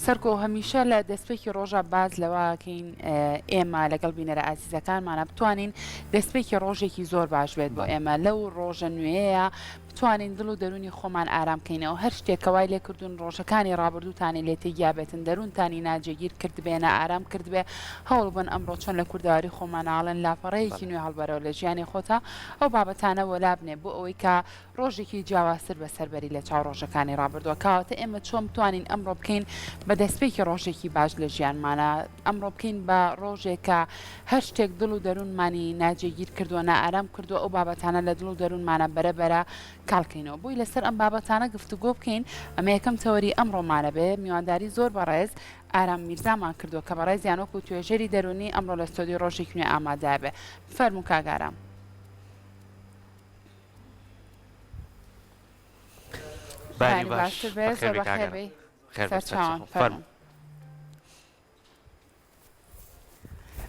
سەرکۆ هەمیشە لە دەستپێکی ڕۆژە باز لەوەکەین ئێمە لەگەڵ بینەرە ئازیزەکانمانە بتوانین دەستپێکی ڕۆژێکی زۆر باش بێت بۆ ئێمە لەو ڕۆژە نوێیە بتوانین دڵ و دەرونی خۆمان ئارامکەینەوە هەر شتێکەوەی لێکردون ڕۆژەکانی ڕابردووتانی لێتێگیا بێتن دەروونتانی ناجێگیر کرد بێنە ئارام کرد بێ هەوڵ بن ئەمڕۆ چۆن لە کوردداری خۆمانناڵێن لاپەڕەیەکی نوێ هەڵبەرەوە لە ژیانی خۆتا ئەو بابەتانە وەلابنێ بۆ ئەوەی کە ڕۆژێکی جیاوازتر بەسەربەری لە چاو ڕۆژەکانی ڕابردووە کاواتە ئێمە چۆن بتوانین ئەمڕۆ بکەین بە دەستپێکی ڕۆژێکی باش لە ژیانمانە ئەمڕۆ بکەین بە ڕۆژێکە هەر شتێک دڵ و دەروونمانی ناجێگیر کردووە نائارام کردووە ئەو بابەتانە لە دڵ و دەروونمانە بەرەبەرە کاڵکەینەوە بۆی لەسەر ئەم بابەتانە گفتوگۆ بکەین ئەمە یەکەم تەوەری ئەمڕۆمانە بێ میوانداری زۆر بەڕێز ئارام میرزامان کردووە کە بەڕێز یانۆک و توێژەری دەرونی ئەمڕۆ لە ستۆدیۆ ڕۆژێکی نوێ ئامادە بێ فەرموو کاگارام. بانی باشتر بێ زۆر بەخێر بێ سەرچاوان فەرموو.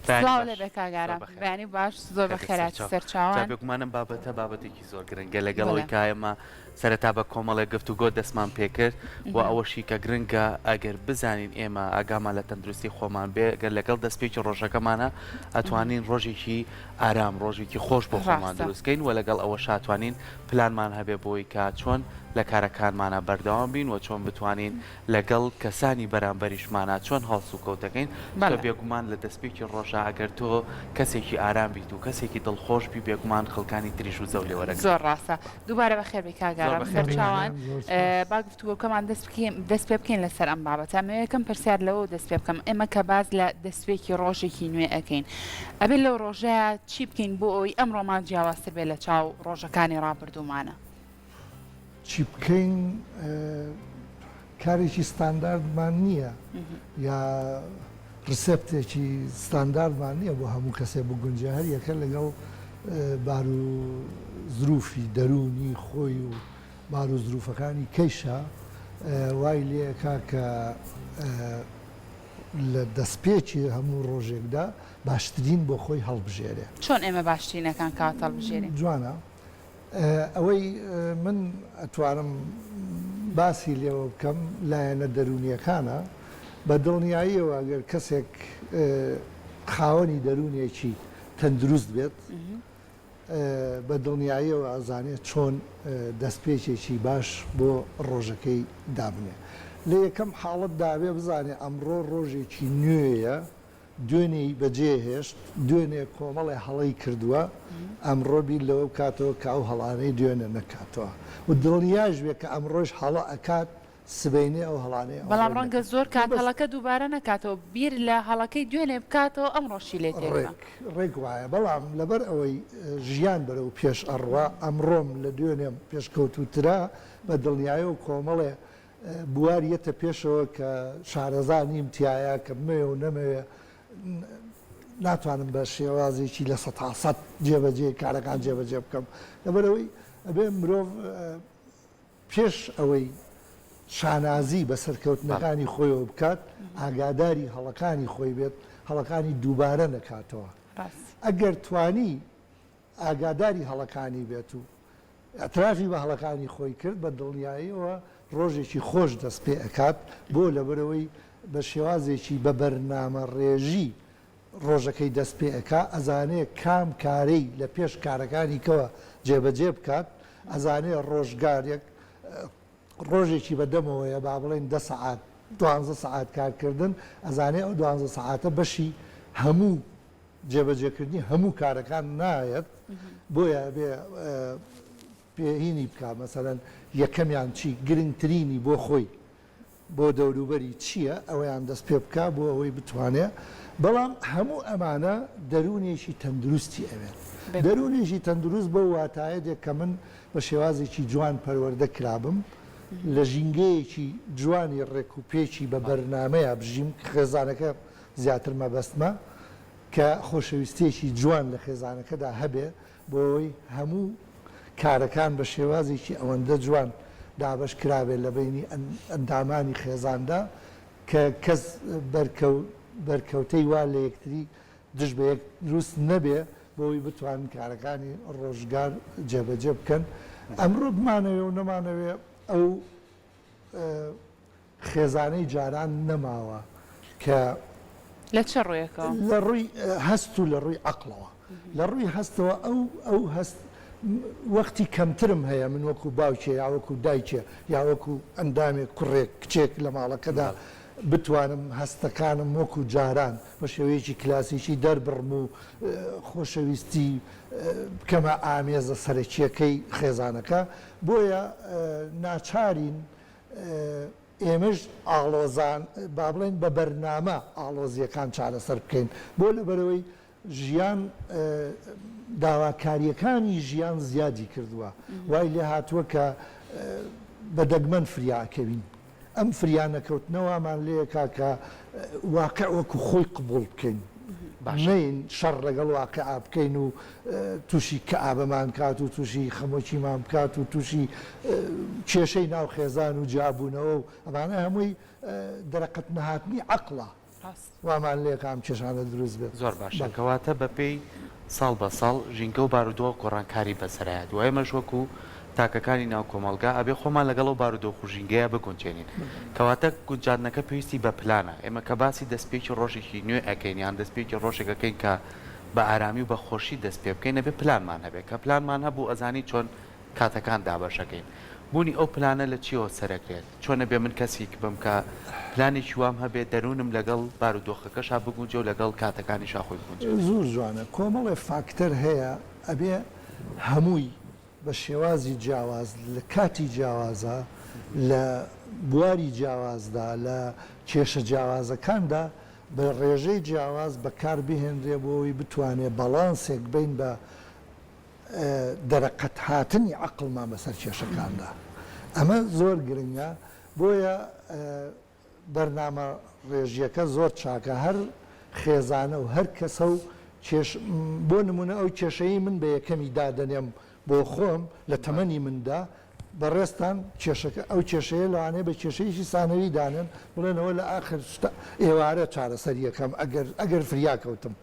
سڵاو لێ بێ کاگارام بەیانی باش زۆر بەخێراتی سەرچاوان. بێگومانم بابەتە بابەتێکی زۆر گرنگە لەگەڵەوەی کایەمە سەرەتا بە کۆمەڵێک گفتوگۆ دەستمان پێکرد و ئەوەشی کە گرنگە ئەگەر بزانین ئێمە ئاگامان لە تەندروستی خۆمان بێ گەر لەگەڵ دەستپێکی ڕۆژەکەمانە ئەتوانین ڕۆژێکی ئارام ڕۆژێکی خۆش بۆ خۆمان دروستکەین و لەگەڵ ئەوە شاتوانین پلانمان هەبێ بۆی کە چۆن لە کارەکانمانە بەردەوام بین و چۆن بتوانین لەگەڵ کەسانی بەرامبەریشمانە چۆن هەڵس و کەوتەکەین کە بێگومان لە دەستپێکی ڕۆژە ئەگەر تۆ کەسێکی ئارام بیت و کەسێکی دڵخۆش بی بێگومان خەڵکانی تریش و زەو لێوەرە زۆر ڕاستە دووبارە بەخێر بێ کاگارام سەرچاوان با گفتوگۆکەمان دەست پێ بکەین لەسەر ئەم بابەتە یەکەم پرسیار لەوە دەست پێ بکەم ئێمە کە باز لە دەستپێکی ڕۆژێکی نوێ ئەەکەین ئەبێ لەو ڕۆژەیە چی بکەین بۆ ئەوی ئەمڕۆمان جیاوازتر بێت لە چاو ڕۆژەکانی ڕابردوومانە چی بکەین کارێکی ستانداردمان نییە یا ڕسەپتێکی ستانداردمان نییە بۆ هەموو کەسێ بگونجە هەر یەکە لەگەڵ بار و زروفی دەرونی خۆی و بار و زروفەکانی کەیشە وای لێکا کە لە دەستپێکی هەموو ڕۆژێکدا باشترین بۆ خۆی هەڵبژێرێ چۆن ئێمە باشترینەکان کات هەڵبژێرێن جوانە ئەوەی من ئەتوانم باسی لێوە بکەم لایەنە دەرونیەکانە بە دڵنیاییەوە ئەگەر کەسێک خاوەنی دەرونێکی تەندروست بێت بە دڵنیاییەوە ئازانێت چۆن دەستپێکێکی باش بۆ ڕۆژەکەی دابنێ لە یەکەم حاڵت داوێ بزانێ ئەمڕۆ ڕۆژێکی نوێیە دوێنێی بەجێهێشت دوێنێ کۆمەڵی هەڵی کردووە ئەمڕۆ بیر لەوە بکاتەوە کە ئەو هەڵانەی دوێنە نەکاتەوە و دڵنیاش بێ کە ئەمڕۆژ هەڵە ئەکات سبەینێ ئەو هەڵانەیە بەڵام ڕەنگە زۆر کات هەڵەکە دووبارە نەکاتەوە بیر لە هەڵەکەی دوێنێ بکاتەوە ئەمڕۆشی لێ ڕێک وایە بەڵام لەبەر ئەوەی ژیان بەرەو پێش ئەڕوا ئەمڕۆم لە دوێنێم پێشکەوتوترا بە دڵنیایە و کۆمەڵێ بواریەتە پێشەوە کە شارەزانی امتیایە کە بمەوێ و نەمەوێ ناتوانم بە شێوازێکی لە سەد جێبەجێ کارەکان جێبەجێ بکەم لەبەرەوەی ئەبێ مرۆڤ پێش ئەوەی شانازی بە سەرکەوتنەکانی خۆیەوە بکات ئاگاداری هەڵەکانی خۆی بێت هەڵەکانی دووبارە نەکاتەوە ئەگەر توانی ئاگاداری هەڵەکانی بێت و ئەترافی بە هەڵەکانی خۆی کرد بە دڵنیاییەوە ڕۆژێکی خۆش دەست پێ ئەکات بۆ لەبەرەوەی بە شێوازێکی بە بەرنامە ڕێژی ڕۆژەکەی دەست پێ ئەکا ئەزانێ کام کارەی لە پێش کارەکانی کەوە جێبەجێ بکات ئەزانێ ڕۆژگارێک ڕۆژێکی بەدەمەوەیە با بڵێن 10 سەعات 12 سەعات کارکردن ئەزانێ ئەو 12 سەعاتە بەشی هەموو جێبەجێکردنی هەموو کارەکان نایەت بۆیە بێ پێهینی بکە مەسەرەن یەکەمیان چی گرنگترینی بۆ خۆی بۆ دەوروبەری چییە ئەوەیان دەست پێ بکە بۆ ئەوەی بتوانێت بەڵام هەموو ئەمانە دەرونێکی تەندروستی ئەوێت دەرونێکی تەندروست بۆ واتایەتێک کە من بە شێوازێکی جوان پەروەردە کرابم لە ژینگەیەکی جوانی ڕێک و پێچی بە بەرنامەیە بژیم خێزانەکە زیاتر مەبەستمە کە خۆشەویستێکی جوان لە خێزانەکەدا هەبێ بۆ ئەوەی هەموو کارەکان بە شێوازێکی ئەوەندە جوان دابش کرابێت لە بینی ئەندامانی خێزاندا کە کەس بەرکەوتەی وا لە یەکتری دژ بە یەک دروست نەبێ بۆی بتوانن کارەکانی ڕۆژگار جێبەجێ بکەن ئەمڕۆ بمانەوێ و نەمانەوێ ئەو خێزانەی جاران نەماوە کە لە چه ڕوویەکەوە لە ڕووی هەست و لە ڕووی عقلەوە لە ڕووی هەستەوە ئەو هەست وەختی کەمترم هەیە من وەکو باوکێ یا وەکو دایکێ یا وەکو ئەندامێک کوڕێک کچێک لە ماڵەکەدا بتوانم هەستەکانم وەکو جاران بە شێوەیەکی کلاسیکی دەربڕم و خۆشەویستی بکەمە ئامێزە سەرەکیەکەی خێزانەکە بۆیە ناچارین ئێمەش ئاڵۆزان با بڵێن بە بەرنامە ئاڵۆزیەکان چارەسەر بکەین بۆ لەبەرەوەی ژیان داواکاریەکانی ژیان زیادی کردووە وای لێ هاتووە کە بە دەگمەن فریاکەوین ئەم فریانەکەوتنەوەمان لێکا کە واقع وەکو خۆی قبول بکەین نین شەڕ لەگەڵ واقع بکەین و تووشی کەعابەمان کات و تووشی خەمۆکیمان بکات و تووشی کێشەی ناو خێزان و جیابوونەوە و ئەمانە هەمووی دەرەقەت نەهاتنی عەقڵە وامان لێک ئەم کێشانە دروست بێت زۆر باشە کەواتە بەپێی ساڵ بە ساڵ ژینگە و بارودۆ گۆڕانکاری بەسەرایەت و ئێمەش وەکو تاکەکانی ناو کۆمەلگا ئەبێ خۆمان لەگەڵ بارودۆ خوژینگەیە بگونجێنین کەواتە گونجاندنەکە پێویستی بە پلانە ئێمە کە باسی دەستپێکی ڕۆژێکی نوێ ئەەکەین یان دەستپێکی ڕۆژێکەکەین کە بە ئارامی و بە خۆشی دەست پێ بکەین نەبێ پلانمان هەبێت کە پلانمان هەبوو ئەزانی چۆن کاتەکان دابەشەکەین بوونی ئەو پلانە لە چیەوە سەرەکرێت چۆنە بێ من کەسێک بم کە پلانێکی وام هەبێت دەروونم لەگەڵ بارودۆخەکەشا بگونجێ و لەگەڵ کاتەکانی شاخۆی بگونجێ زۆر جوانە کۆمەڵێ فاکتەر هەیە ئەبێ هەمووی بە شێوازی جیاواز لە کاتی جیاوازە لە بواری جیاوازدا لە کێشە جیاوازەکاندا بە ڕێژەی جیاواز بەکار بهێنرێ بۆەوەی بتوانێت بەڵانسێک بین بە دەرەقەت هاتنی عەقڵمان بەسەر کێشەکاندا ئەمە زۆر گرنگە بۆیە بەرنامە ڕێژیەکە زۆر چاکە هەر خێزانە و هەر کەسە و بۆ نمونە ئەو کێشەی من بە یەکەمی دادەنێم بۆ خۆم لە تەمەنی مندا بەڕێستان ئەو کێشەیە لەوانەیە بە کێشەیەکی سانەوی دانن بڵێنەوە لە ئاخر ئێوارە چارەسەر یەکەم ئەگەر فریا کەوتم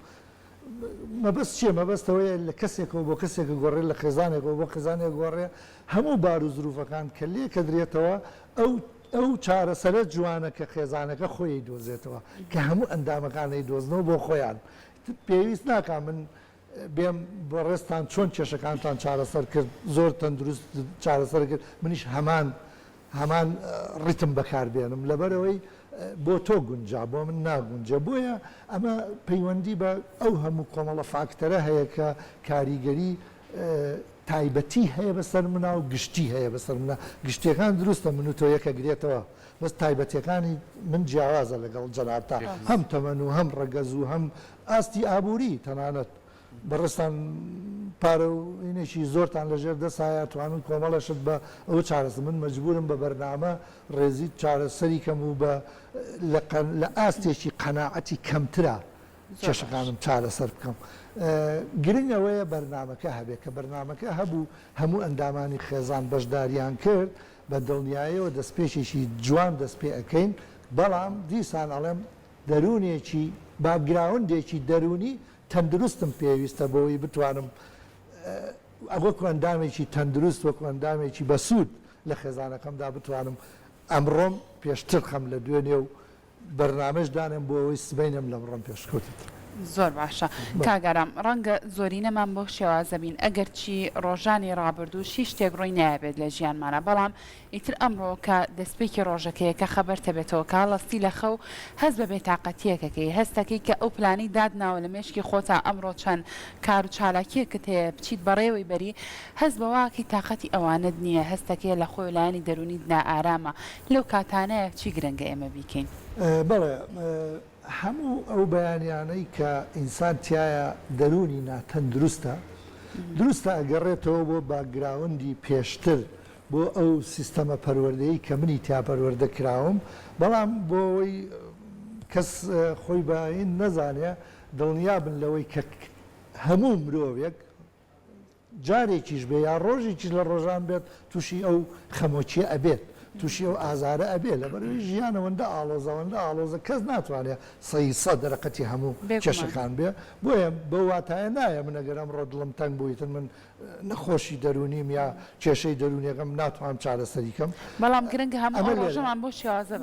مەبەست چیە مەبەستەوەیە لە کەسێکەوە بۆ کەسێکە گۆڕێ لە خێزانێکەوە بۆ خێزانێک گۆڕێ هەموو بار و زروفەکان کە لێ کە درێتەوە ئەو چارەسەرە جوانە کە خێزانەکە خۆی دۆزێتەوە کە هەموو ئەندامەکانەی دۆزنەوە بۆ خۆیان پێویست ناکە من بێم بەڕێستان چۆن کێشەکانتان چارەسەر کرد زۆر تەندروست چارەسەر کرد منیش هەمان ڕیتم بەکاربێنم لەبەرەوەی بۆ تۆ گونجا بۆ من ناگونجە بۆیە ئەمە پەیوەندی بە ئەو هەموو کۆمەڵە فاکتەرە هەیە کە کاریگەری تایبەتی هەیە بەسەر منە و گشتی هەیە بەسەر منە گشتیەکان دروستە من و تۆ یەکە گرێتەوە بەس تایبەتیەکانی من جیاوازە لەگەڵ جەنابتا هەم تەمەن و هەم ڕەگەز و هەم ئاستی ئابووری تەنانەت بەڕستان پارە و ئینێکی زۆرتان لەژێر دەسایە توانن کۆمەڵەشت بە ئەو چارەسە من مەجبورم بە بەرنامە ڕێزی چارەسەری کەم و لە ئاستێکی قەناعەتی کەمترە کێشەکانم چارەسەر بکەم گرنگ ئەوەیە بەرنامەکە هەبێت کە بەرنامەکە هەبوو هەموو ئەندامانی خێزان بەشداریان کرد بە دڵنیاییەوە دەستپێکێکی جوان دەست پێ ئەەکەین بەڵام دیسان ئەڵێم دەرونێکی باگراوندێکی دەرونی تەندروستم پێویستە بۆەوەی بتوانم وەکو ئەندامێکی تەندروست وەکو ئەندامێکی بەسوود لە خێزانەکەمدا بتوانم ئەمڕۆم پێشتر خەم لە دوێنێ و بەرنامەش دانم بۆ ئەوەی سبەینم لە بڕۆم پێشکەوتت زۆر باشە کاگەرام ڕەنگە زۆرینەمان بۆ شێوازە بین ئەگەر چی ڕۆژانی ڕابردوو شی شتێک ڕۆی نایبێت لە ژیانمانە بەڵام ئیتر ئەمڕۆ کە دەستپێکی ڕۆژەکەیە کە خەبەرتە بێتەوە کاڵەستی لە خەو هەست بە بێتاقەتیەکەکەی هەستەکەی کە ئەو پلانی دادناوە لە مێشکی خۆتا ئەمڕۆ چەند کار و چالاکیەکەت هەیە بچیت بەڕێوەی بەری هەست بەواکی تااقەتی ئەوانت نییە هەستەکەی لە خۆی لایانی دەرونی نائارامە لەو کاتانەیە چی گرنگە ئێمە بیکەین بەڵێ هەموو ئەو بەیانیانەی کە ئینسان تایە دەرونی ناتەندروستە دروستە ئەگەڕێتەوە بۆ باگراوندی پێشتر بۆ ئەو سیستەمە پەروەردەیی کە منی تا پەروەردە کراوم بەڵام بۆ ئەوەی کەس خۆی باین نەزانێ دڵنیا بن لەوەی کە هەموو مرۆڤێک جارێکیش بێ یا ڕۆژێکیش لە ڕۆژان بێت تووشی ئەو خەمۆچیە ئەبێت تووشی ئەو ئازارە ئەبێ لە بەروی ژیانەوەندە ئاڵۆزە کەس ناتوانێت سە دەرەقەتی هەموو کێشەکان بێ بۆیە بە واتایە نایە من ئەگەرم ڕۆ دڵم تەنگ بوویتن من نەخۆشی دەرونیم یا کێشەی دەرونیەکەم ناتوانم چارەسەریکەم بەڵام گرنگ هەموو ڕۆژەمان بۆ شێوازە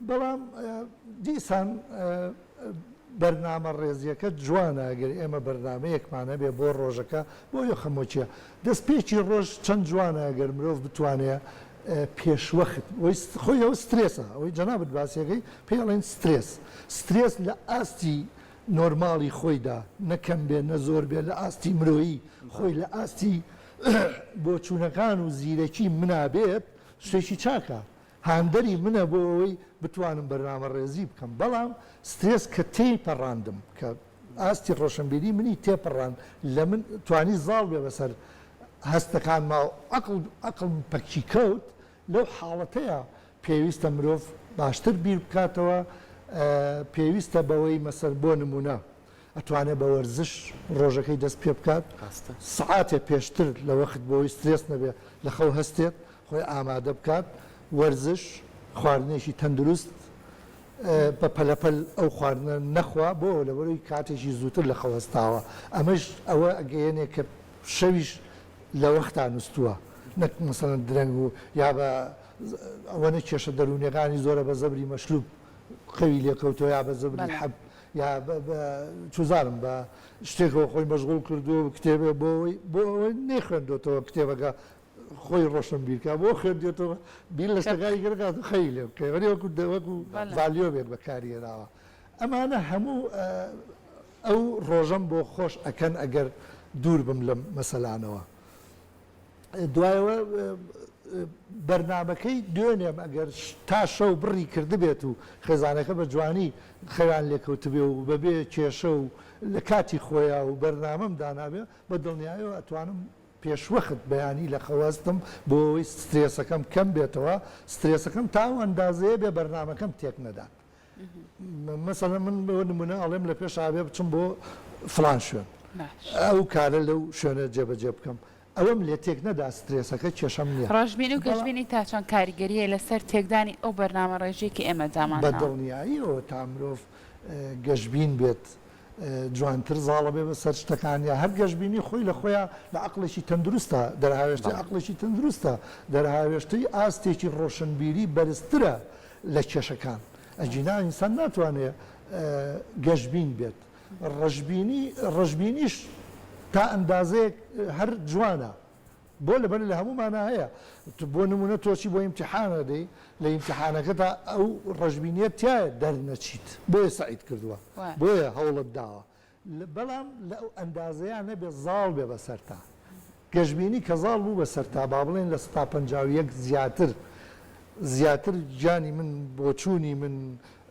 بەڵام دیسان بەرنامە ڕێزیەکە جوانە ئەگەر ئێمە بەرنمەیەکمانە بێ بۆ ڕۆژەکە بۆ یە خەمۆچیە دەستپێکی ڕۆژ چەند جوانە ئەگەر مرۆڤ بتوانێت پێشوەخت خۆی ئەو سترێسە ئەوەی جەنابەت باسیەکەی پێڵێن سترێس لە ئاستی نۆرماڵی خۆیدا نەکەم بێ نە زۆر بێ لە ئاستی مرۆیی خۆی لە ئاستی بۆ چوونەکان و زیرەکی منابێت شتێکی چاکە هاندەری منە بۆ ئەوەی بتوانم بەرنامە ڕێزی بکەم بەڵام سترێس کە تێپەڕاندم کە ئاستی ڕۆشنبیری منی تێپەڕان لە من توانی زاڵ بێ بەسەر هەستەکان ماوە ئەقڵم پەکی کەوت لەو حاڵەتەیە پێویستە مرۆڤ باشتر بیر بکاتەوە پێویستە بەوەی مەسەر بۆ نمونە ئەتوانێت بە وەرزش ڕۆژەکەی دەست پێ بکات سعاتێ پێشتر لە وەخت بۆی سترێس نەبێ لە خەو هەستێت خۆی ئامادە بکات وەرزش خواردنێکی تەندروست بە پەلەپەل ئەو خواردنە نەخوا بۆ لەبەرەوەی کاتێکی زووتر لە خەوەستاوە ئەمەش ئەوە ئەگەیەنێ کە شەویش لە وەختا نووسووە نەک مەسەڵەن درەنگ و یا بە ئەوەنە کێشە دەرونیەکانی زۆرە بە زەبری مەشروب خەوی لێکەوتەوە یا بە زەبری حەب یا چوزارم بە شتێکەوە خۆی مەشغوڵ کردو کتێبێ بۆ ئەوەی نەیخوێندۆتەوە کتێبەکە خۆی ڕۆشن بیرکە بۆ خوێندێتەوە بیر لە شتەکانی گەرگات خەی لێ بکەی وەکو ڤالیۆ بێت بەکارهێناوە ئەمانە هەموو ئەو ڕۆژەم بۆ خۆش ئەکەن ئەگەر دوور بم لەم مەسەلانەوە دوایەوە بەرنمەکەی دوێنێم ئەگەر تا شەو بڕی کردبێت و خێزانەکە بە جوانی خەیان لێکەوت بێ و بەبێ کێشە و لە کاتی خۆیە و بەرنامەم دانابێ بە دڵنیایەوە ئەتوانم پێشوەخت بەیانی لە خەواستم بۆ ئەوەی سترێسەکەم کەم بێتەوە سترێسەکەم تا ئەندازەیە بێ بەرنمەکەم تێک نەدات مەسەڵەن من بۆ نمونە ئەڵێم لە پێش ئاوێ بچم بۆ فلان شوێن ئەو کارە لەو شوێنە جێبەجێ بکەم ئەوەم لێ تێک نەدا سترێسەکە کێشەم نییە ڕۆژبین و گەشتبینی تا چەند کاریگەریە لەسەر تێکدانی ئەو بەرنامە ڕێژێکی ئێمە دامان بە دڵنیاییەوە تا مرۆڤ گەشتبین بێت جوانتر زاڵە بێ بەسەر شتەکانیا هەر گەشتبینی خۆی لە خۆیان لە عقلێکی تەندروستە دەرهاوێشتی عقلێکی تەندروستە دەرهاوێشتەی ئاستێکی ڕۆشنبیری بەرزترە لە کێشەکان ئەجینا ئینسان ناتوانێت گەشتبین بێت ڕەشبینیش تا ئەندازەیەک هەر جوانە بۆ لەبەر لە هەمومانە هەیە بۆ نمونە تۆچی بۆ ئیمتحانە دەی لە ئیمتحانەکەدا ئەو ڕەشبینیت تایە دەرنەچیت بۆیە سعید کردووە بۆیە هەوڵت داوە بەڵام لە ئەو ئەندازەیان نەبێ زاڵ بێ بەسەرتا گەشتبینی کە زاڵ بوو بەسەرتا با بڵێن لە 151 زیاتر گیانی من بۆ چوونی من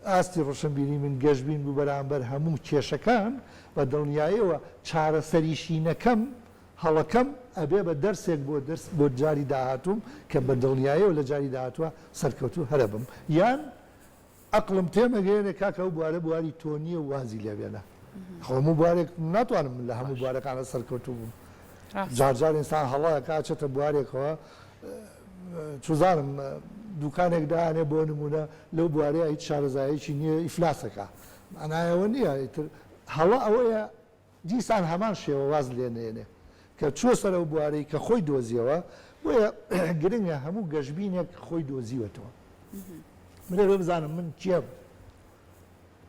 ئاستی ڕۆشنبیری من گەشتبین بوو بەرامبەر هەموو کێشەکان بە دڵنیاییەوە چارەسەریشینەکەم هەڵەکەم ئەبێ بە دەرسێک بۆ جاری داهاتوم کە بە دڵنیاییەوە لە جاری داهاتوە سەرکەوتو هەرە بم یان ئەقلم تێمەگەێنێ کاکە ئەو بوارە بواری تۆنیە و وازی لێبێنە هەموو بوارێک ناتوانم لە هەموو بوارەکانە سەرکەوتو بووم جارجار ئینسان هەڵەیە کاچێتە بوارێکەوە چوزانم دوکانێک داانێ بۆ نمونە لەو بوارەیە هیچ شارەزایەکی نییە ئیفلاسەکە معنایەوە نییە هەڵە ئەوەیە دیسان هەمان شێوە واز لێنێنێ کە چوە سەر ئەو بوارەی کە خۆی دۆزیەوە بۆیە گرنگە هەموو گەشتبینێک خۆی دۆزیوەتەوە منێ بزانم من کێم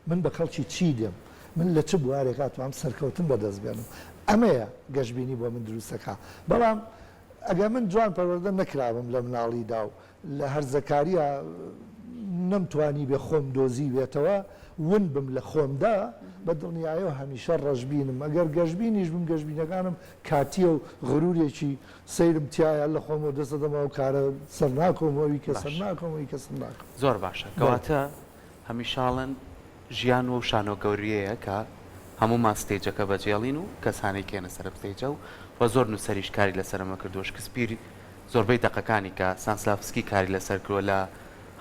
من بە خەڵکی چی دێم من لە چ بوارێک هاتوام سەرکەوتن بەدەست بێنم ئەمەیە گەشتبینی بۆ من دروستەکە بەڵام ئەگەر من جوان پەروەردە نەکراوم لە مناڵیدا و لە هەرزەکاریە نەمتوانی بێ خۆم دۆزی بێتەوە ون بم لە خۆمدا بە دڵنیایەوە هەمیشە ڕەشبینم ئەگەر گەشتبینیش بم گەشتبینەکانم کاتیە و غرورێکی سەیرم تایە لە خۆم و دەستە دەمەوە کارە سەر ناکۆمەوەی کە سەر ناکۆمەوەی کە سەر ناکەم زۆر باشە کەواتە هەمیشاڵن ژیان و شانۆ گەوریەیە کە هەموو ماستێجەکە بەجێڵین و کەسانی کێنە سەر ستێجە و زۆر نووسەریش کاری لەسەرمە کردووە شکسپیر زۆربەی دەقەکانی کە سانسلافسکی کاری لەسەر کردووە لە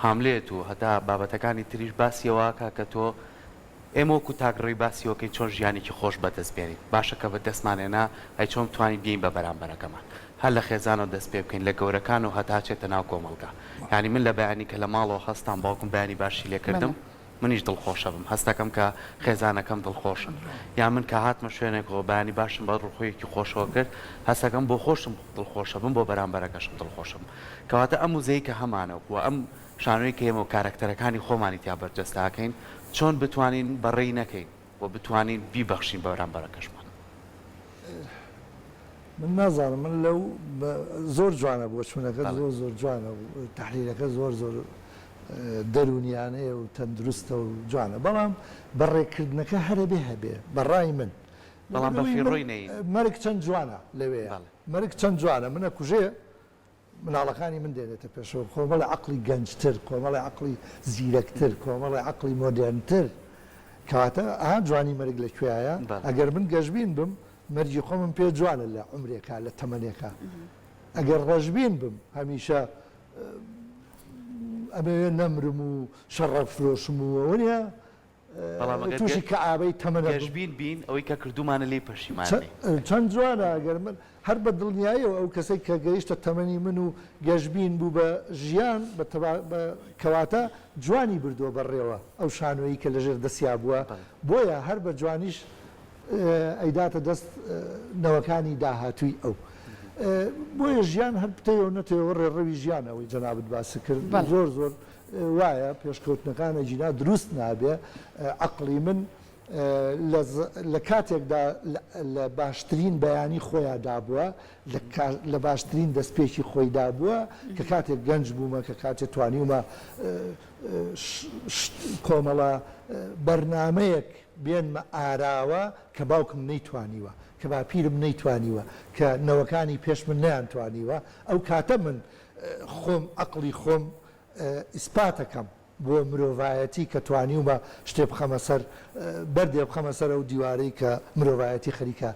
هاملێت و هەتا بابەتەکانی تریش باسیەوە کە تۆ ئێمە وەکو تاگڕی باسیەوەکەی چۆن ژیانێکی خۆش بەدەست بێنین باشە کە بە دەستمانێنا ئەی چۆن توانین بین بە بەرامبەرەکەمان هەر لە خێزانەوە دەست پێ بکەین لە گەورەکان و هەتاچێتە ناو کۆمەلگا ینی من لە بەیانی کە لە ماڵەوە هەستان باوکم بەیانی باشی لێکردم منیش دڵخۆشە بم هەستەکەم کە خێزانەکەم دڵخۆشن یا من کە هاتمە شوێنێکەوە بەیانی باشم بە ڕوخۆیەکی خۆشەوە کرد هەستەکەم بۆ خۆشم دڵخۆشە بم بۆ بەرامبەرەکەشم دڵخۆشم کەواتە ئەم وزەی کە هەمانەوە ئەم شانۆی کە ئێمە و کارکتەرەکانی خۆمانی تیا بەرجەستاکەین چۆن بتوانین بەڕێی نەکەین و بتوانین بیبەخشین بە بەرامبەرەکەشمان من نازانم من لەو زۆر جوانە بۆ چوونەکە زۆر جوانە و تحلیلەکە زۆر دەرونیانەیە و تەندروستە و جوانە بەڵام بەڕێکردنەکە هەرە بێ هەبێ بەڕای من بەڵام بەفیڕۆی نەین مەرگ چەند جوانە لەوێ مەرگ چەند جوانە منە کوژێ مناڵەکانی من دێنێتە پێشەوە کۆمەڵی عقلی گەنجتر کۆمەڵی عقلی زیرەکتر کۆمەڵی عقلی مۆدرنتر کەواتە ئا جوانی مەرگ لەکوێیە ئەگەر من گەشتبین بم مەرجی خۆمم پێ جوانە لە عمرێکە لە تەمەنێکە ئەگەر ڕەشبین بم هەمیشە ئەمێ نەمرم و شەڕە فرۆشم و ئەوەیە تووشی کە ئابەی تەمەنەژبین بین ئەوەی کە کردومانە لێ پەشیمانی چەند جوانە ئەگەر من هەر بە دڵنیاییەوە ئەو کەسێک کە گەیشتە تەمەنی من و گەشتبین بوو بە ژیان کەواتە جوانی بردووە بەڕێوە ئەو شانۆیی کە لەژێر دەستیا بووە بۆیە هەر بە جوانیش ئەیداتە دەست نەوەکانی داهاتووی ئەو بۆیە ژیان هەر بتەوە نەتەوە ڕێڕەوی ژیانەوەی جەنابەت باسی کرد زۆر وایە پێشکەوتنەکانە جینا دروست نابێ عقلی من لە کاتێکدا لە باشترین بەیانی خۆیان دابووە لە باشترین دەستپێکی خۆی دابووە کە کاتێک گەنج بوومە کە کاتێک توانیومە کۆمەڵە بەرنمەیەک بێنمە ئاراوە کە باوکم نەیتوانیوە کە باپیرم نەیتوانیوە کە نەوەکانی پێش من نەیانتوانیوە ئەو کاتە من خۆم عقلی خۆم ئیسپاتەکەم بۆ مرۆڤایەتی کە توانیومە شتێ بخەمە سەر بەردێ بخەمە سەر ئەو دیوارەی کە مرۆڤایەتی خەریکە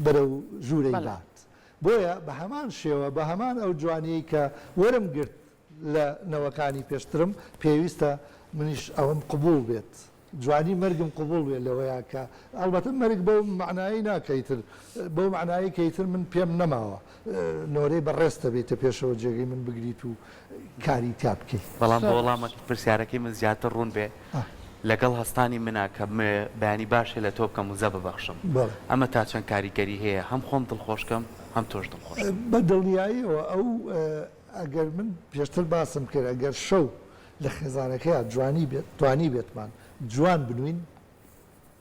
بەرەو ژوورەی دات بۆیە بە هەمان شێوە بە هەمان ئەو جوانەیە کە وەرم گرت لە نەوەکانی پێشترم پێویستە منیش ئەوم قبول بێت جوانی مەرگم قبول بێت لەوەیە کە ئەلبەتە مەرگ بەو معنایی ناکەیتر بەو معنایی کەیتر من پێم نەماوە نۆرەی بەڕێستە بێتە پێشەوە جێگەی من بگریت و کاری تا بکەیت بەڵام بە وەڵامە پرسیارەکەی من زیاتر ڕوون بێ لەگەڵ هەستانی منە کە بەیانی باشە لە تۆ بکەم و زە ببەخشم ئەمە تا چەند کاریگەری هەیە هەم خۆم دڵخۆشکەم هەم تۆش دڵخۆش بە دڵنیاییەوە ئەو ئەگەر من پێشتر باسم کرد ئەگەر شەو لە خێزانەکەیە توانی بێتمان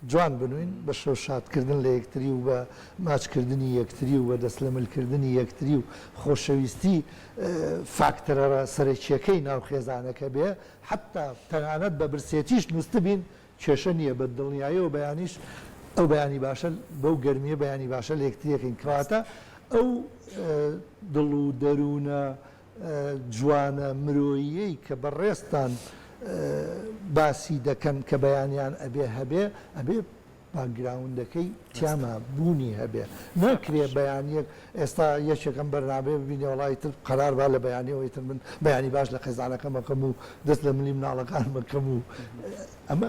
جوان بنوین بە شەو شادکردن لە یەکتری و بە ماچکردنی یەکتری و بە دەستلەملکردنی یەکتری و خۆشەویستی فاکتەرە سەرەکیەکەی ناو خێزانەکە بێ حتا تەنانەت بە برسێتیش نووسە بین کێشە نییە بە دڵنیایی و بەیانیش ئەو بەیانی باشە بەو گەرمیە بەیانی باشە لە یەکتریەکەین کەواتە ئەو دڵ و دەروونە جوانە مرۆیی کە بەڕێستان باسی دەکەن کە بەیانیان هەبێ باگراوندەکەی تیامە بوونی هەبێ ناکرێ بەیانیەک ئێستا یەکێکم بەرنامێ ببینێ وڵی تر قەرار با لە بەیانیەوەی تر من بەیانی باش لە خێزانەکە مەکەم و دەست لە ملی مناڵەکان مەکەم و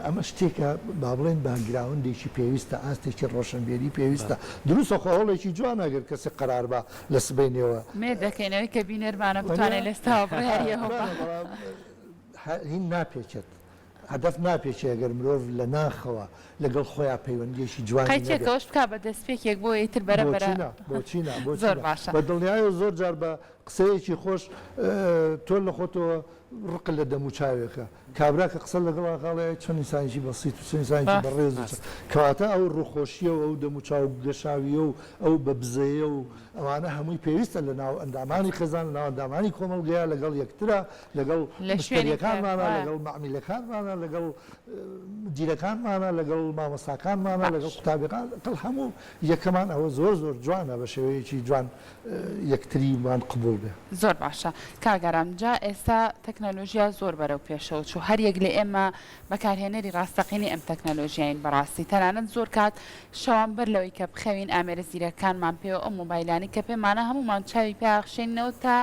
ئەمە شتێکە با بڵێن باگراوندێکی پێویستە ئاستێکی ڕۆشنبێری پێویستە دروستە خۆڵێکی جوان ئەگەر کەسی قەرار با لە سبینەوە مێ دەکەینەوەی کە بینەرمانە بتوانێت لەستاوە بڕیاریەوە هین ناپێچێت هەدەف ناپێچێ ئەگەر مرۆڤ لە ناخەوە لەگەڵ خۆیان پەیوەندیێکی جوانی قەیتێکەوەش بکە بە دەستپێکێک بۆ ئیتر بەرەبەرە بۆچینە زۆر باشە بە دڵنیایە زۆر جار بە قسەیەکی خۆش تۆ لە خۆتەوە ڕق لە دەم و چاوێکە کابرا کە قسە لەگەڵ قاڵەیە چەند ئینسانێکی بەسیت و چەند ئینسانێکی بەڕێز کەواتە ئەو ڕووخۆشیە و ئەو دەم و چاو گەشاویە و ئەو بە بزەیە و ئەوانە هەمووی پێویستە لە ناو ئەندامانی خێزان لە ناو ئەندامانی کۆمەڵگەیە لەگەڵ یەکترە لەگەڵ مشتریەکانمانە لەگەڵ معمیلەکانمانە لەگەڵ دیرەکانمانە لەگەڵ مامۆستاکانمانە لەگەڵ قوتابیەکان هەموو یەکەمان ئەوە زۆر جوانە بە شێوەیەکی جوان یەکتریمان قبول بێ زۆر باشە کاگەرام جا ئێستا تەکنەلۆژیا زۆر بەرەو پێشەوە چوو هەر یەک لە ئێمە بەکارهێنەری ڕاستەقینی ئەم تەکنەلۆژیاین بەڕاستی تەنانەت زۆر کات شەوان بەر لەوەی کە بخەوین ئامێرە زیرەکانمان پێوە ئەو مۆبایلانی کە پێمانە هەمومان چاوی پێخشێنەوە تا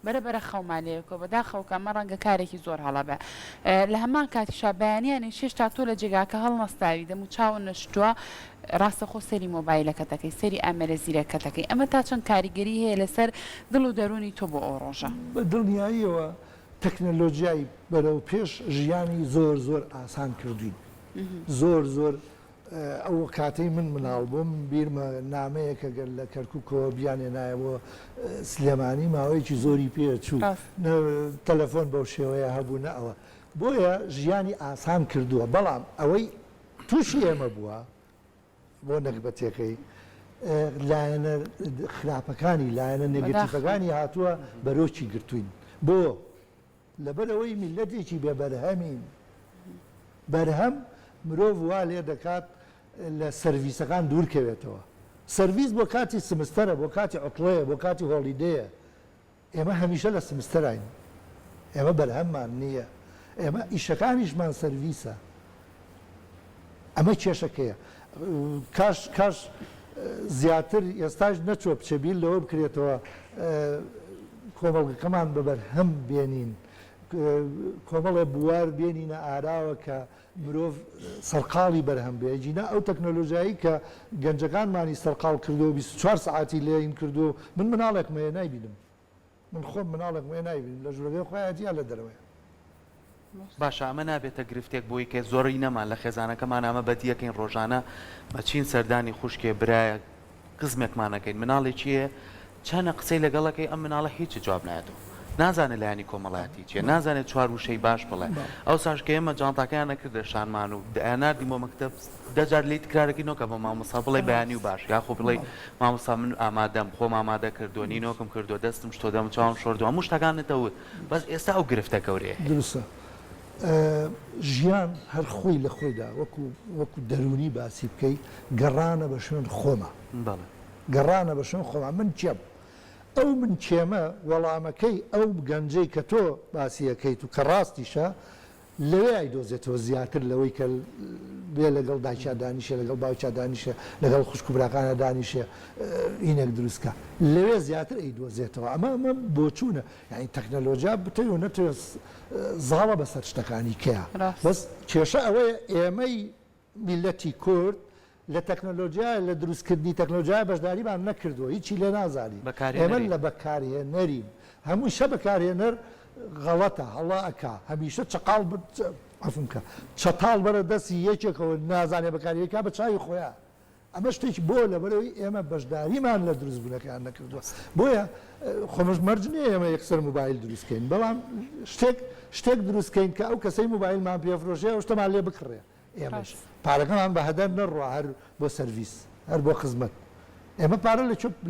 بەرەبەرە خەومالەیەکەوە بەداخەوکە ئەمە ڕەنگە کارێکی زۆر هەڵە بێ لە هەمان کاتیشا بەیانیانی شێشتا تۆ لە جێگاکە هەڵنەستاوی دەم و چاون نەشتووە ڕاستەخۆ سەری مۆبایلەکەتەکەی سەری ئامێرە زیرەکەتەکەی ئەمە تا چەند کاریگەری هەیە لەسەر دڵ و دەرونی تۆ بۆ ئەو ڕۆژە بە دڵنیاییەوە تەکنەلۆژیای بەرەو پێش ژیانی زۆر زۆر ئاسان کردوین زۆر زۆر ئەو کاتەی من مناڵ بووم بیرمە نامەیەکە گەر لە کەرکووکەوە بیانێ نایەوە سلێمانی ماوەیەکی زۆری پێچوو تەلەفۆن بەو شێوەیە هەبوو نە ئەوە بۆیە ژیانی ئاسان کردووە بەڵام ئەوەی تووشی ئێمە بووە بۆ نەکبەتەکەی لایەنە خراپەکانی لایەنە نێگەتیڤەکانی هاتووە بەرۆکی گرتوین بۆ لەبەرەوەی میلەتێکی بێبەرهەمین بەرهەم مرۆڤ وا لێ دەکات لە سەرویسەکان دوورکەوێتەوە سەرویس بۆ کاتی سمستەرە بۆ کاتی عوتڵەیە بۆ کاتی هۆڵیدەیە ئێمە هەمیشە لە سمستەراین ئێمە بەرهەممان نییە ئێمە ئیشەکانیشمان سەرویسە ئەمە کێشەکەیە کاش زیاتر ئێستاش نەچۆ بچەبیل لەوە بکرێتەوە کۆمەڵگەکەمان بەبەرهەم بێنین کۆمەڵێ بوار بێنینە ئاراوە کە مرۆڤ سەرقاڵی بەرهەم بێجینا ئەو تەکنۆلۆژیایی کە گەنجەکانمانی سەرقاڵ کردو 24 ساعتی لێین کردو من مناڵێک مێ نایبینم من خۆم مناڵێک مێ نایبینم لە ژوورەکەی خۆیانتیا لە دەرەوەی باشە ئەمە نابێتە گرفتێک بۆی کە زۆری نەمان لە خێزانەکەمان ئەمە بەدیەکەین ڕۆژانە بەچین سەردانی خوشکێ برایە قزمێکمانەکەین مناڵێکیە چەنە قسەی لەگەڵەکەی ئەم مناڵە هیچ جواب نایەتەوە نازانێت لایانی کۆمەڵایەتی چیە نازانێت چوار وشەی باش بڵێ ئەو ساشکە ئێمە جانتاکەیان نەکردە شانمان و دەیاناردی بۆ مەکتەب دەجار لی تکرارێکی نۆکە بە مامۆستا بڵێ بەیانی و باش یاخۆ بڵێ مامۆستا من ئامادەم خۆم ئامادە کردووە نینۆکم کردو دەستم شتۆ دەم چاوم شۆردووە هەموو شتەکانتەوە بەس ئێستا ئەو گرفتە گەورەیە درستە ژیان هەر خۆی لە خۆیدا وەکو دەرونی باسی بکەی گەڕانە بە شوێن خۆمە گەڕانە بە شوێن خۆمە من چێم ئەو من چێمە وەڵامەکەی ئەو گەنجەی کە تۆ باسیەکەیت و کە ڕاستیشە لەوێ ئایدۆزێتەوە زیاتر لەوەی کە بێ لەگەڵ دایکا دانیشە لەگەڵ باوکیا دانیشە لەگەڵ خوشک و براکانە دانیشە ئینێک دروستکە لەوێ زیاتر ئەیدۆزێتەوە ئەمە بۆ چوونە یعنی تەکنەلۆژیا بتەوێ و نەتوێت زاڵە بەسەر شتەکانی کەیە بەس کێشە ئەوەیە ئێمەی میلەتی کورد لە تەکنۆلۆژیا لە دروستکردنی تەکنۆلۆژیای بەشداریمان نەکردووە هیچی لێ نازانی ئێمە لە بەکارهێنەرین هەموو شە بەکارهێنەر غەڵەتە هەڵا ئەکا هەمیشە چقاڵ ئەفمکە چەتاڵ بەرە دەستی یەکێکەوە نازانێ بەکاریەکە بە چاوی خۆیان ئەمە شتێکی بۆ لەبەرەوەی ئێمە بەشداریمان لە دروستبوونەکەیان نەکردووە بۆیە خۆمەش مەرج نییە ئێمە یەکسەر موبایل دروستکەین بەڵام شتێک دروستکەین کە ئەو کەسەی موبایلمان پێفرۆشێ ئەو شتەمان لێ بکڕێ ئێمەش پارەکەمان بە هەدەر نەڕوا هەر بۆ سەرویس هەر بۆ خزمەت ئێمە پارە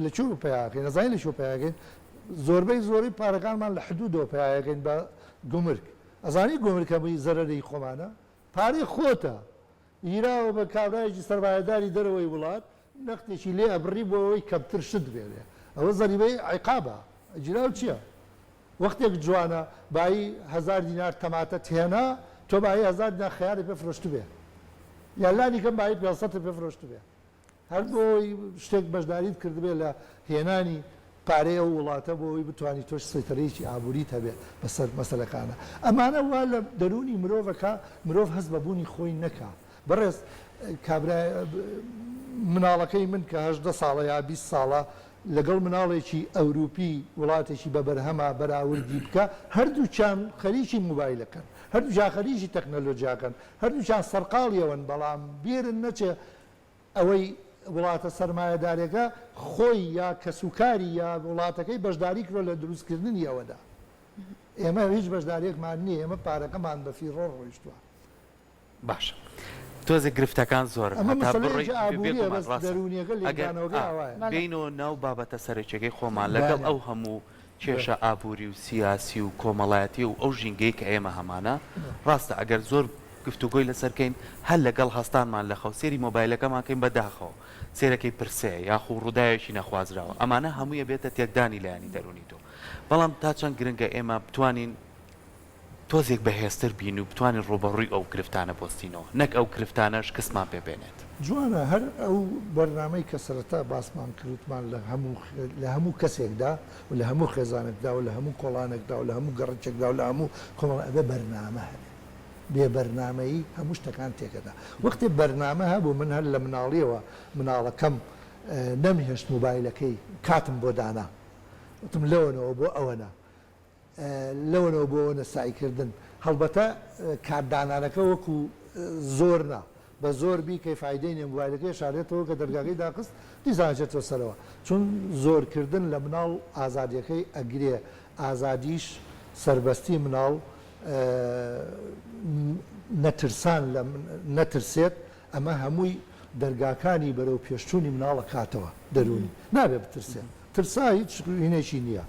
لە چۆ پێیاکەین نەزانین لە چۆ پێیاکەین زۆربەی پارەکانمان لە حدودەوە پێیاکەین بە گومرگ ئەزانی گومرگکە بووی زەرەرەی خۆمانە پارەی خۆتە ئیراوە بە کابرایەکی سەرمایەداری دەرەوەی وڵات نەختێکی لێ ئەبڕی بۆ ئەوەی کەمتر شت بێنێ ئەوە زەریبەی عیقابە ئەجراو چییە وەختێک جوانە بای 1000 دینار تەماتە تێنا تۆ بای 1000 دینار خەیاری پێفرۆشت بێ یالانی کەم بای 500 پێفرۆشت بێ هەر بۆی شتێک بەشداریت کردبێ لە هێنانی پارەیە و وڵاتە بۆەوەی بتوانانی تۆش سەیتەرەیەکی ئابووریت هەبێ بەسەر مەسەلەکانە ئەمانە وا لە دەرونی مرۆڤەکە مرۆڤ هەست بە بوونی خۆی نەکا بەڕێز کابرای مناڵەکەی من کە 18 ساڵە یا 20 ساڵە لەگەڵ مناڵێکی ئەوروپی وڵاتێکی بە بەرهەمە بەراوردی بکە هەردووچان خەریکی موبایلەکەن هەردووجا خەریکی تەکنەلۆژیاکەن هەردووچان سەرقاڵیەوەن بەڵام بیرن نەچێ ئەوەی وڵاتە سەرمایەدارێکە خۆی یا کەسوکاری یا وڵاتەکەی بەشداری کرۆ لە دروستکردنی ئەوەدا ئێمە هیچ بەشدارێکمان نییە ئێمە پارەکەمان بەفی ڕۆ ڕۆیشتووە باش تۆزە گرفتەکان زۆر بینەوە ناو بابەتە سەرچێکی خۆمان لەگەڵ ئەو هەموو کێشە ئابووری و سیاسی و کۆمەڵایەتی و ئەو ژینگەی کە ئێمە هەمانە ڕاستە ئەگەر زۆر گفتوگۆی لەسەرکەین هەر لەگەڵ هەستانمان لە خەوسێری مۆبایلەکەمانکەین بەداخەوە سێرەکەی پرسێ یاخو ڕووداوێکی نەخوازراوە ئەمانە هەموویە بێتە تێکدانی لایانی دەرونی تۆ بەڵام تا چەند گرنگە ئێمە بتوانین تۆزێک بەهێزتر بین و بتوانین ڕۆبەڕووی ئەو گرفتانە بۆستینەوە نەک ئەو گرفتانەش کەسمان پێبێنێت. جوانە هەر ئەو بەرنامەی کە سەرەتا باسمان کردمان لە هەموو کەسێکدا و لە هەموو خێزانێکدا و لە هەموو کۆڵانێکدا و لە هەموو گەڕچێکدا و لە هەموو کۆمەڵ ئەبێ بەرنامە هەبێ بێ بەرنامەیی هەموو شتەکان تێکەدا وەختی بەرنامە هەبوو من هەر لە مناڵیەوە مناڵەکەم نەمیهێشت موبایلەکەی کاتم بۆ دانا وتم لەوەنەوە بۆ ئەوەنە لەوەنەوە بۆ ئەوەنە سایکردن هەڵبەتە کاتدانانەکە وەکو زۆرنا بە زۆر بیکەی فایدەی نێ موبایلەکەی شارێتەوە کە دەرگاکەی داخست دیزانێتەوە سەرەوە چون زۆرکردن لە مناڵ ئازادیەکەی ئەگرێ ئازادیش سربەستی مناڵ نەترسان لە نەترسێت ئەمە هەمووی دەرگاکانی بەرەو پێشچوونی مناڵە کاتەوە دەرونی نابێ بترسێت ترسا هیچ هینێکی نییە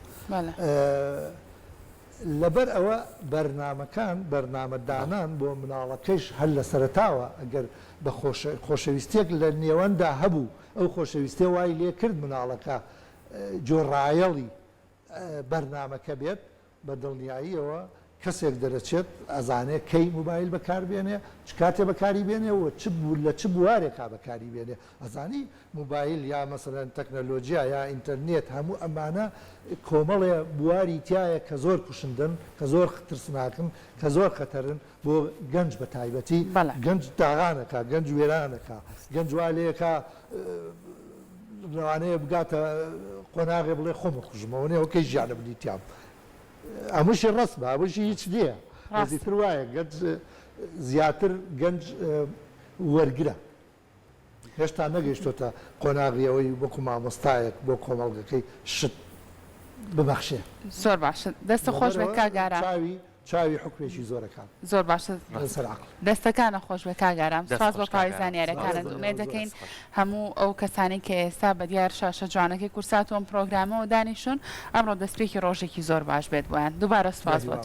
لەبەر ئەوە بەرنمەکان بەرنامەدانان بۆ مناڵەکەیش هەر لە سەرتاوە ئەگەر بە خۆشەویستێک لە نێوەندا هەبوو ئەو خۆشەویستێ وای لێ کرد مناڵەکە جۆڕایەڵی بەرنمەکە بێت بە دڵنیاییەوە کەسێک دەرەچێت ئەزانێت کەی موبایل بەکاربێنێ چ کاتێ بەکاری بێنێەوە لە چ بوارێکا بەکاری بێنێ ئەزانی موبایل یا مەسەرەن تەکنەلۆژیا یا ئینتەرنێت هەموو ئەمانە کۆمەڵێ بواری تایە کە زۆر کوشندن کە زۆر ترسناکن کە زۆر خەتەرن بۆ گەنج بە تایبەتی گەنج داغانەکە گەنج وێرانەکە گەنج والەیەکە لەوانەیە بگاتە قۆناغێ بڵێ خۆمە خوژمەوە نێ ئەوکەی ژیانە بنیتیام ئەموشی ڕست بە ئەموشی هیچ نییە زیتر وایە گەنج زیاتر گەنج وەرگرە هێشتا نەگەیشتۆتە قۆناغیەوەی وەکو مامۆستایەک بۆ کۆمەڵگەکەی شت ببەخشێ زۆر باشە دەستە خۆش بە کاگاران چاوی حکوێکی زۆرەکان زۆر باشە دەستەکانە خۆش بە کاگارام ساز بۆ پاوی زانیارەکانت ومێ دەکەین هەموو ئەو کەسانی کە ئێستا بە دیار شاشە جوانەکەی کورسات ئەم پرۆگرامەوە دانیشون ئەمڕۆ دەستپێکی ڕۆژێکی زۆر باش بێت بۆیان دووبارە سپاس بۆ تۆ